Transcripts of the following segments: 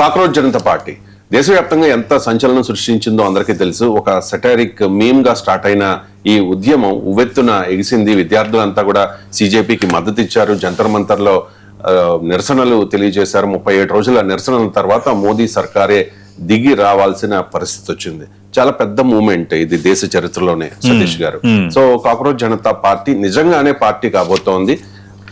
Cockroach Janata party దేశవ్యాప్తంగా ఎంత సంచలనం సృష్టించిందో అందరికీ తెలుసు. ఒక సెటారిక్ మీమ్ గా స్టార్ట్ అయిన ఈ ఉద్యమం ఉవ్వెత్తున ఎగిసింది. విద్యార్థులంతా కూడా సిజేపీకి మద్దతు ఇచ్చారు. జంతర్ మంతర్లో నిరసనలు తెలియజేశారు. 37 రోజుల నిరసనల తర్వాత మోదీ సర్కారే దిగి రావాల్సిన పరిస్థితి వచ్చింది. చాలా పెద్ద మూమెంట్ ఇది దేశ చరిత్రలోనే సతీష్ గారు. సో కాక్రోచ్ జనతా పార్టీ నిజంగానే పార్టీ కాబోతోంది,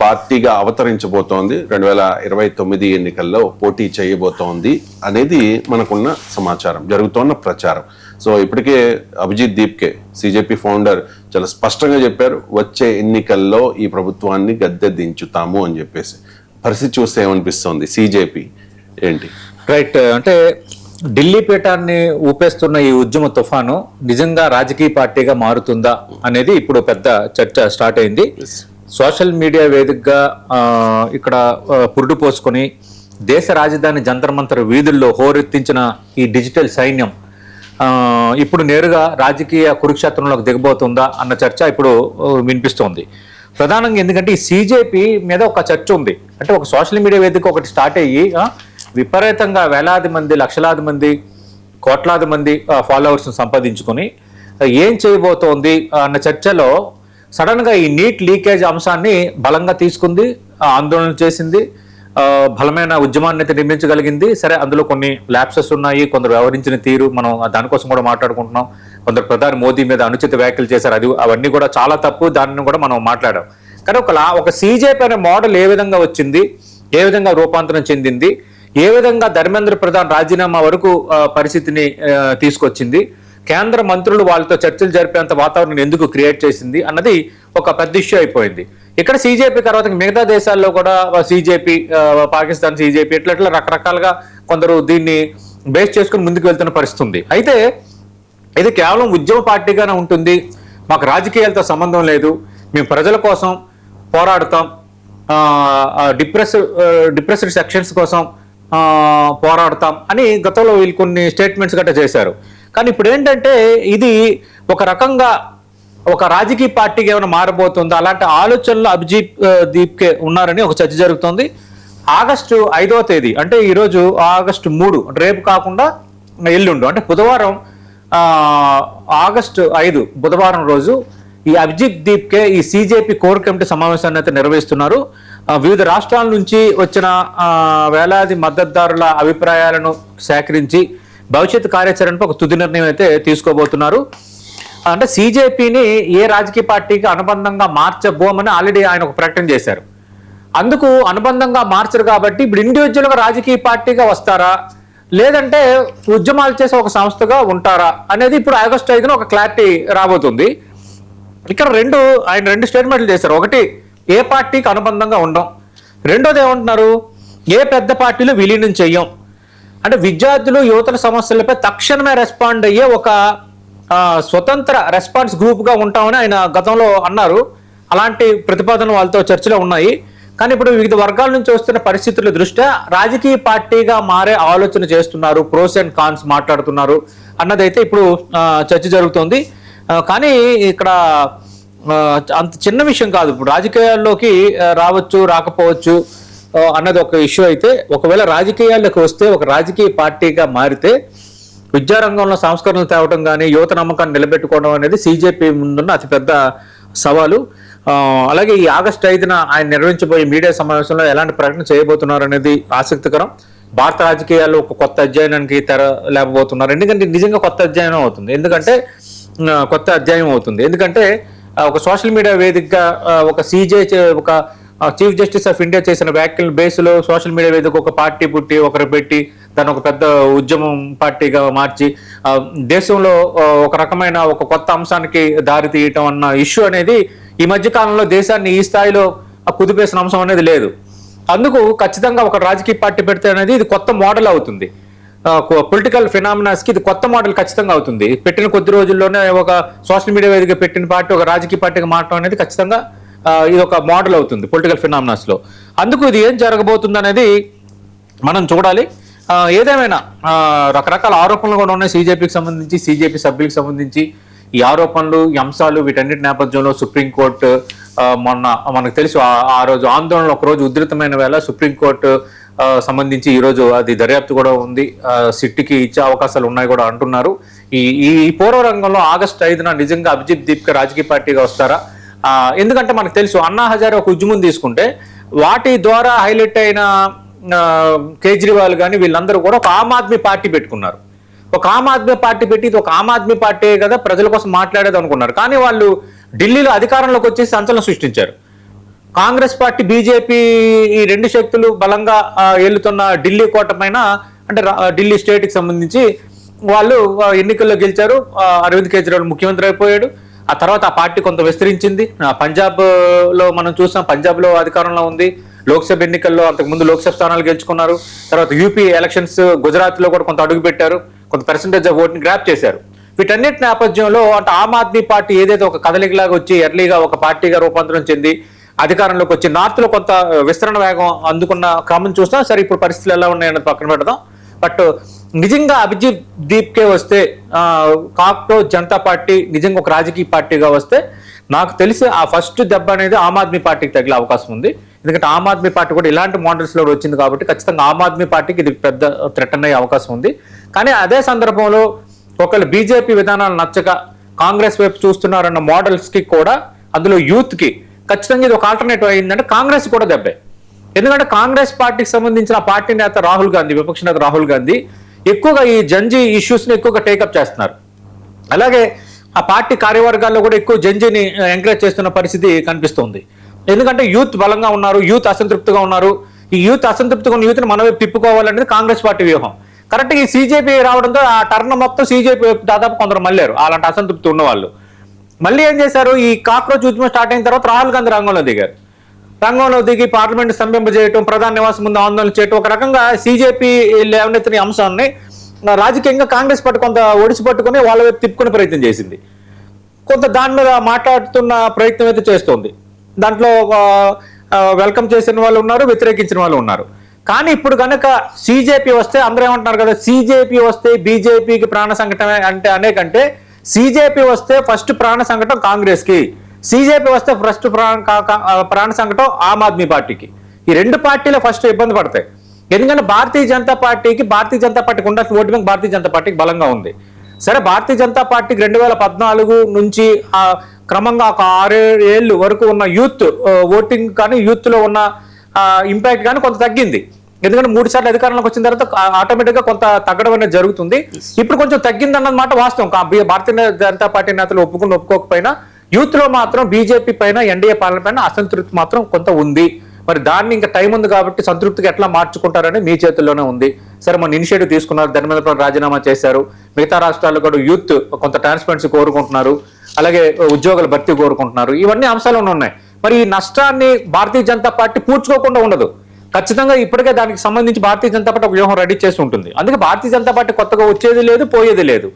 పార్టీగా అవతరించబోతోంది, 2029 ఎన్నికల్లో పోటీ చేయబోతోంది అనేది మనకున్న సమాచారం, జరుగుతోన్న ప్రచారం. సో ఇప్పటికే అభిజిత్ దీప్కే సిజేపీ ఫౌండర్ చాలా స్పష్టంగా చెప్పారు, వచ్చే ఎన్నికల్లో ఈ ప్రభుత్వాన్ని గద్దె దించుతాము అని చెప్పేసి. పరిస్థితి చూస్తే ఏమనిపిస్తోంది సిజేపీ ఏంటి? రైట్, అంటే ఢిల్లీ పీఠాన్ని ఊపేస్తున్న ఈ ఉద్యమ తుఫాను నిజంగా రాజకీయ పార్టీగా మారుతుందా అనేది ఇప్పుడు పెద్ద చర్చ స్టార్ట్ అయింది. సోషల్ మీడియా వేదికగా ఇక్కడ పురుడు పోసుకొని దేశ రాజధాని జంతర్ మంతర్ వీధుల్లో హోరెత్తించిన ఈ డిజిటల్ సైన్యం ఇప్పుడు నేరుగా రాజకీయ కురుక్షేత్రంలోకి దిగబోతుందా అన్న చర్చ ఇప్పుడు వినిపిస్తోంది. ప్రధానంగా ఎందుకంటే ఈ సిజేపీ మీద ఒక చర్చ ఉంది. అంటే ఒక సోషల్ మీడియా వేదిక ఒకటి స్టార్ట్ అయ్యి విపరీతంగా వేలాది మంది, లక్షలాది మంది, కోట్లాది మంది ఫాలోవర్స్ని సంపాదించుకొని ఏం చేయబోతోంది అన్న చర్చలో సడన్గా ఈ నీట్ లీకేజ్ అంశాన్ని బలంగా తీసుకుంది, ఆందోళన చేసింది, బలమైన ఉద్యమాన్ని అయితే నిర్మించగలిగింది. సరే, అందులో కొన్ని ల్యాప్సెస్ ఉన్నాయి, కొందరు వ్యవహరించిన తీరు, మనం దానికోసం కూడా మాట్లాడుకుంటున్నాం. కొందరు ప్రధాని మోదీ మీద అనుచిత వ్యాఖ్యలు చేశారు, అవన్నీ కూడా చాలా తప్పు, దానిని కూడా మనం మాట్లాడాం. కానీ ఒక సిజేపీ అనే మోడల్ ఏ విధంగా వచ్చింది, ఏ విధంగా రూపాంతరం చెందింది, ఏ విధంగా ధర్మేంద్ర ప్రధాన్ రాజీనామా వరకు పరిస్థితిని తీసుకొచ్చింది, కేంద్ర మంత్రులు వాళ్ళతో చర్చలు జరిపేంత వాతావరణం ఎందుకు క్రియేట్ చేసింది అన్నది ఒక పెద్ద ఇష్యూ అయిపోయింది. ఇక్కడ సిజేపీ తర్వాత మిగతా దేశాల్లో కూడా సిజేపీ, పాకిస్తాన్ సిజేపీ ఇట్లా రకరకాలుగా కొందరు దీన్ని బేస్ చేసుకుని ముందుకు వెళ్తున్న పరిస్థితి ఉంది. అయితే ఇది కేవలం ఉద్యమ పార్టీగానే ఉంటుంది, మాకు రాజకీయాలతో సంబంధం లేదు, మేము ప్రజల కోసం పోరాడతాం, డిప్రెస్డ్ సెక్షన్స్ కోసం పోరాడతాం అని గతంలో వీళ్ళు కొన్ని స్టేట్మెంట్స్ గట్రా చేశారు. కానీ ఇప్పుడు ఏంటంటే ఇది ఒక రకంగా ఒక రాజకీయ పార్టీకి ఏమైనా మారబోతుందో అలాంటి ఆలోచనలు అభిజిత్ దీప్కే ఉన్నారని ఒక చర్చ జరుగుతుంది. ఆగస్టు 5వ తేదీ అంటే ఈరోజు ఆగస్టు 3, రేపు కాకుండా ఎల్లుండు అంటే బుధవారం, ఆగస్టు 5 బుధవారం రోజు ఈ అభిజిత్ దీప్కే ఈ సిజేపీ కోర్ కమిటీ సమావేశాన్ని అయితే నిర్వహిస్తున్నారు. వివిధ రాష్ట్రాల నుంచి వచ్చిన వేలాది మద్దతుదారుల అభిప్రాయాలను సేకరించి భవిష్యత్ కార్యాచరణపై ఒక తుది నిర్ణయం అయితే తీసుకోబోతున్నారు. అంటే సిజేపీని ఏ రాజకీయ పార్టీకి అనుబంధంగా మార్చబోమని ఆల్రెడీ ఆయన ఒక ప్రకటన చేశారు. అందుకు అనుబంధంగా మార్చరు కాబట్టి ఇప్పుడు ఇండివిజువల్గా రాజకీయ పార్టీగా వస్తారా, లేదంటే ఉద్యమాలు చేసే ఒక సంస్థగా ఉంటారా అనేది ఇప్పుడు ఆగస్టు 5న ఒక క్లారిటీ రాబోతుంది. ఇక్కడ ఆయన రెండు స్టేట్మెంట్లు చేశారు. ఒకటి, ఏ పార్టీకి అనుబంధంగా ఉండం. రెండోది ఏమంటున్నారు, ఏ పెద్ద పార్టీలు విలీనం చెయ్యం. అంటే విద్యార్థులు, యువతల సమస్యలపై తక్షణమే రెస్పాండ్ అయ్యే ఒక స్వతంత్ర రెస్పాన్స్ గ్రూప్గా ఉంటామని ఆయన గతంలో అన్నారు. అలాంటి ప్రతిపాదనలు వాళ్ళతో చర్చలో ఉన్నాయి. కానీ ఇప్పుడు వివిధ వర్గాల నుంచి వస్తున్న పరిస్థితుల దృష్ట్యా రాజకీయ పార్టీగా మారే ఆలోచన చేస్తున్నారు, ప్రోస్ అండ్ కాన్స్ మాట్లాడుతున్నారు అన్నదైతే ఇప్పుడు చర్చ జరుగుతోంది. కానీ ఇక్కడ అంత చిన్న విషయం కాదు. ఇప్పుడు రాజకీయాల్లోకి రావచ్చు, రాకపోవచ్చు అన్నది ఒక ఇష్యూ అయితే, ఒకవేళ రాజకీయాల్లోకి వస్తే ఒక రాజకీయ పార్టీగా మారితే విద్యారంగంలో సంస్కరణలు తేవడం కానీ యువత నమ్మకాన్ని నిలబెట్టుకోవడం అనేది సిజేపీ ముందున్న అతిపెద్ద సవాలు. అలాగే ఈ ఆగస్టు 5న ఆయన నిర్వహించబోయే మీడియా సమావేశంలో ఎలాంటి ప్రకటన చేయబోతున్నారు అనేది ఆసక్తికరం. భారత రాజకీయాల్లో ఒక కొత్త అధ్యయనానికి తెర లేకపోతున్నారు. ఎందుకంటే నిజంగా కొత్త అధ్యయనం అవుతుంది. ఎందుకంటే ఒక సోషల్ మీడియా వేదికగా ఒక ఒక చీఫ్ జస్టిస్ ఆఫ్ ఇండియా చేసిన వ్యాఖ్యల బేస్లో సోషల్ మీడియా వేదిక ఒక పార్టీ పుట్టి ఒకరు పెట్టి దాన్ని ఒక పెద్ద ఉద్యమం పార్టీగా మార్చి దేశంలో ఒక రకమైన ఒక కొత్త అంశానికి దారి తీయటం అన్న ఇష్యూ అనేది ఈ మధ్య కాలంలో దేశాన్ని ఈ స్థాయిలో కుదిపేసిన అంశం అనేది లేదు. అందుకు ఖచ్చితంగా ఒక రాజకీయ పార్టీ పెడితే అనేది ఇది కొత్త మోడల్ అవుతుంది. పొలిటికల్ ఫినామినాస్కి ఇది కొత్త మోడల్ ఖచ్చితంగా అవుతుంది. పెట్టిన కొద్ది రోజుల్లోనే ఒక సోషల్ మీడియా వేదిక పెట్టిన పార్టీ ఒక రాజకీయ పార్టీగా మారడం అనేది ఖచ్చితంగా ఇది ఒక మోడల్ అవుతుంది పొలిటికల్ ఫినామినాస్లో. అందుకు ఇది ఏం జరగబోతుంది అనేది మనం చూడాలి. ఏదేమైనా రకరకాల ఆరోపణలు కూడా ఉన్నాయి సిజేపీకి సంబంధించి, సిజేపీ సభ్యులకు సంబంధించి. ఈ ఆరోపణలు, ఈ అంశాలు, వీటన్నిటి నేపథ్యంలో సుప్రీంకోర్టు మనకు తెలుసు ఆ రోజు ఆందోళన ఒక రోజు ఉధృతమైన వేళ సుప్రీంకోర్టు సంబంధించి ఈరోజు అది దర్యాప్తు కూడా ఉంది. సిట్కి ఇచ్చే అవకాశాలు ఉన్నాయి కూడా అంటున్నారు. ఈ ఈ పూర్వ రంగంలో ఆగస్టు 5న నిజంగా అభిజిత్ దీప్కే రాజకీయ పార్టీగా వస్తారా? ఎందుకంటే మనకు తెలుసు అన్నా హజారే ఒక ఉద్యమం తీసుకుంటే వాటి ద్వారా హైలైట్ అయిన కేజ్రీవాల్ కానీ వీళ్ళందరూ కూడా ఒక ఆమ్ ఆద్మీ పార్టీ పెట్టుకున్నారు. ఒక ఆమ్ ఆద్మీ పార్టీ పెట్టి ఇది ఒక ఆమ్ ఆద్మీ పార్టీ కదా ప్రజల కోసం మాట్లాడేది అనుకున్నారు. కానీ వాళ్ళు ఢిల్లీలో అధికారంలోకి వచ్చేసి సంచలనం సృష్టించారు. కాంగ్రెస్ పార్టీ, బీజేపీ ఈ రెండు శక్తులు బలంగా ఏలుతున్న ఢిల్లీ కోట పైన, అంటే ఢిల్లీ స్టేట్కి సంబంధించి వాళ్ళు ఎన్నికల్లో గెలిచారు. అరవింద్ కేజ్రీవాల్ ముఖ్యమంత్రి అయిపోయాడు. ఆ తర్వాత ఆ పార్టీ కొంత విస్తరించింది. పంజాబ్లో మనం చూసాం, పంజాబ్లో అధికారంలో ఉంది. లోక్సభ ఎన్నికల్లో అంతకుముందు లోక్సభ స్థానాలు గెలుచుకున్నారు. తర్వాత యూపీ ఎలక్షన్స్ గుజరాత్లో కూడా కొంత అడుగు పెట్టారు, కొంత పర్సెంటేజ్ ఆఫ్ ఓట్ని గ్రాప్ చేశారు. వీటన్నిటి నేపథ్యంలో అంటే ఆమ్ ఆద్మీ పార్టీ ఏదైతే ఒక కదలికలాగా వచ్చి ఎర్లీగా ఒక పార్టీగా రూపాంతరం చెంది అధికారంలోకి వచ్చి నార్త్లో కొంత విస్తరణ వేగం అందుకున్న క్రమం చూసినా సరే ఇప్పుడు పరిస్థితులు ఎలా ఉన్నాయన్నది పక్కన పెడదాం. బట్ నిజంగా అభిజిత్ దీప్కే వస్తే, కాక్రోచ్ జనతా పార్టీ నిజంగా ఒక రాజకీయ పార్టీగా వస్తే నాకు తెలిసి ఆ ఫస్ట్ దెబ్బ అనేది ఆమ్ ఆద్మీ పార్టీకి తగిలే అవకాశం ఉంది. ఎందుకంటే ఆమ్ ఆద్మీ పార్టీ కూడా ఇలాంటి మోడల్స్లో వచ్చింది కాబట్టి ఖచ్చితంగా ఆమ్ ఆద్మీ పార్టీకి ఇది పెద్ద థ్రెట్ అయ్యే అవకాశం ఉంది. కానీ అదే సందర్భంలో ఒకళ్ళు బీజేపీ విధానాలు నచ్చక కాంగ్రెస్ వైపు చూస్తున్నారన్న మోడల్స్కి కూడా, అందులో యూత్కి ఖచ్చితంగా ఇది ఒక ఆల్టర్నేటివ్ అయిందంటే కాంగ్రెస్ కూడా దెబ్బే. ఎందుకంటే కాంగ్రెస్ పార్టీకి సంబంధించిన పార్టీ నేత రాహుల్ గాంధీ, విపక్ష నేత రాహుల్ గాంధీ ఎక్కువగా ఈ జంజీ ఇష్యూస్ని ఎక్కువగా టేకప్ చేస్తున్నారు. అలాగే ఆ పార్టీ కార్యవర్గాల్లో కూడా ఎక్కువ జంజీని ఎంకరేజ్ చేస్తున్న పరిస్థితి కనిపిస్తుంది. ఎందుకంటే యూత్ బలంగా ఉన్నారు, యూత్ అసంతృప్తిగా ఉన్నారు. ఈ యూత్ అసంతృప్తిగా ఉన్న యూత్ని మనమే తిప్పుకోవాలనేది కాంగ్రెస్ పార్టీ వ్యూహం. కరెక్ట్గా ఈ సీజేపీ రావడంతో ఆ టర్న్ మొత్తం సీజేపీ దాదాపు కొందరు మళ్ళారు, అలాంటి అసంతృప్తి ఉన్న వాళ్ళు. మళ్ళీ ఏం చేశారు, ఈ కాక్రోచ్ ఉద్యమం స్టార్ట్ అయిన తర్వాత రాహుల్ గాంధీ రంగంలో దిగారు. రంగంలో దిగి పార్లమెంట్ స్తంభింపజేయటం, ప్రధాన నివాసం ముందు ఆందోళన చేయటం, ఒక రకంగా సీజేపీ లేవనెత్తిన అంశాన్ని రాజకీయంగా కాంగ్రెస్ పార్టీ కొంత ఒడిసి పట్టుకుని వాళ్ళ వైపు తిప్పుకునే ప్రయత్నం చేసింది. కొంత దాని మీద మాట్లాడుతున్న ప్రయత్నం అయితే చేస్తోంది. దాంట్లో వెల్కమ్ చేసిన వాళ్ళు ఉన్నారు, వ్యతిరేకించిన వాళ్ళు ఉన్నారు. కానీ ఇప్పుడు కనుక సీజేపీ వస్తే అందరూ ఏమంటున్నారు కదా, సీజేపీ వస్తే బీజేపీకి ప్రాణ సంకటమే అంటే అనేకంటే సీజేపీ వస్తే ఫస్ట్ ప్రాణ సంకటం కాంగ్రెస్కి, సీజేపీ వస్తే ఫస్ట్ ప్రాణ సంకటం ఆమ్ ఆద్మీ పార్టీకి. ఈ రెండు పార్టీలు ఫస్ట్ ఇబ్బంది పడతాయి. ఎందుకంటే భారతీయ జనతా పార్టీకి ఉండాల్సిన ఓటు బ్యాంక్ భారతీయ జనతా పార్టీకి బలంగా ఉంది. సరే, భారతీయ జనతా పార్టీకి 2014 నుంచి క్రమంగా ఒక 6 ఏళ్ళు వరకు ఉన్న యూత్ ఓటింగ్ కానీ యూత్లో ఉన్న ఇంపాక్ట్ కానీ కొంత తగ్గింది. ఎందుకంటే 3 సార్లు అధికారంలోకి వచ్చిన తర్వాత ఆటోమేటిక్గా కొంత తగ్గడం అనేది జరుగుతుంది. ఇప్పుడు కొంచెం తగ్గిందన్నమాట వాస్తవం. భారతీయ జనతా పార్టీ నేతలు ఒప్పుకోకపోయినా యూత్లో మాత్రం బీజేపీ పైన, ఎన్డీఏ పాలన పైన అసంతృప్తి మాత్రం కొంత ఉంది. మరి దాన్ని ఇంకా టైం ఉంది కాబట్టి సంతృప్తిగా ఎట్లా మార్చుకుంటారని మీ చేతుల్లోనే ఉంది. సరే, మన ఇనిషియేటివ్ తీసుకున్నారు, ధర్మేంద్ర రాజీనామా చేశారు. మిగతా రాష్ట్రాల్లో కూడా యూత్ కొంత ట్రాన్స్పరెన్సీ కోరుకుంటున్నారు, అలాగే ఉద్యోగుల భర్తీ కోరుకుంటున్నారు. ఇవన్నీ అంశాలు ఉన్నాయి. మరి ఈ నష్టాన్ని భారతీయ జనతా పార్టీ పూడ్చుకోకుండా ఉండదు. ఖచ్చితంగా ఇప్పటికే దానికి సంబంధించి భారతీయ జనతా పార్టీ ఒక వ్యూహం రెడీ చేసి ఉంటుంది. అందుకే భారతీయ జనతా పార్టీ కొత్తగా వచ్చేది లేదు, పోయేది లేదు.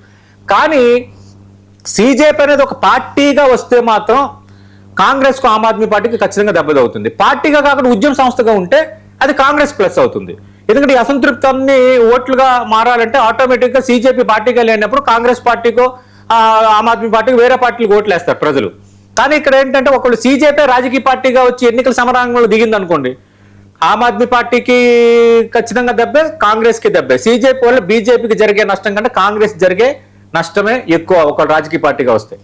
కానీ సీజేపీ అనేది ఒక పార్టీగా వస్తే మాత్రం కాంగ్రెస్కు, ఆమ్ ఆద్మీ పార్టీకి ఖచ్చితంగా దెబ్బతవుతుంది. పార్టీగా కాకుండా ఉద్యమ సంస్థగా ఉంటే అది కాంగ్రెస్ ప్లస్ అవుతుంది. ఎందుకంటే ఈ అసంతృప్తాన్ని ఓట్లుగా మారాలంటే ఆటోమేటిక్గా సీజేపీ పార్టీగా లేనప్పుడు కాంగ్రెస్ పార్టీకో ఆమ్ ఆద్మీ పార్టీకి వేరే పార్టీలకు ఓట్లు వేస్తారు ప్రజలు. కానీ ఇక్కడ ఏంటంటే ఒకళ్ళు సీజేపీ రాజకీయ పార్టీగా వచ్చి ఎన్నికల సమరాంగంలో దిగింది అనుకోండి, ఆమ్ ఆద్మీ పార్టీకి ఖచ్చితంగా దెబ్బే, కాంగ్రెస్కి దెబ్బే. సీజేపీ వల్ల బీజేపీకి జరిగే నష్టం కంటే కాంగ్రెస్ జరిగే నష్టమే ఎక్కువ ఒక రాజకీయ పార్టీగా వస్తే.